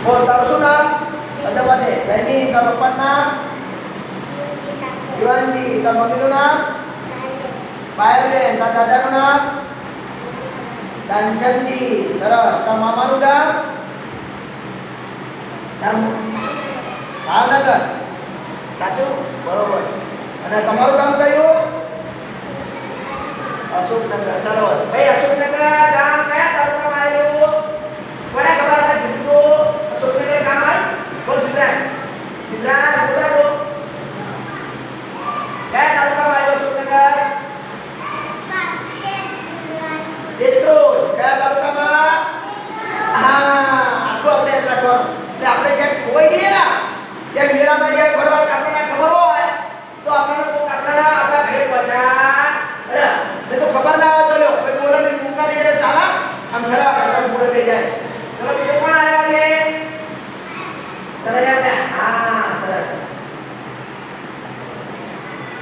બોલ તારું શું નામ? અદબને જયની. તારા પપ્પાનું નામ? જીવાનજી. તારા મમ્મીનું નામ? પાયલબેન. તારા દાદાનું નામ? દાનચંદજી. સરસ. તારા મામાનું નામ? ભાવનગર. સાચું? બરોબર. અને તમારું ગામ કયું? અશોકનગર. સરસ. ભાઈ અશોકનગર ગામ કયા તાલુકામાં આવેલું? કોને ખબર આપણે કીધું અશોકનગર ગામ હોય? બોલ સિદ્ધાર્થ. સિદ્ધાર્થ બોલો તો. કયા તાલુકામાં આવ્યું અશોકનગર? દેત્રોજ. કયા તાલુકામાં? હા, આટલું આપણે યાદ રાખવાનું. એટલે આપણે ક્યાંક ખોવાઈ ગઈએ ને, ક્યાંક મેળામાં જાય ફરવા આપણને ખબર હોય તો આપણને કોક આપણા ઘરે પહોંચા ને તો ખબર ના હોય તો લ્યો કોઈ બોલે ને મૂકા લઈએ ચાલા આમ ચલા સરસ બોલે થઈ જાય.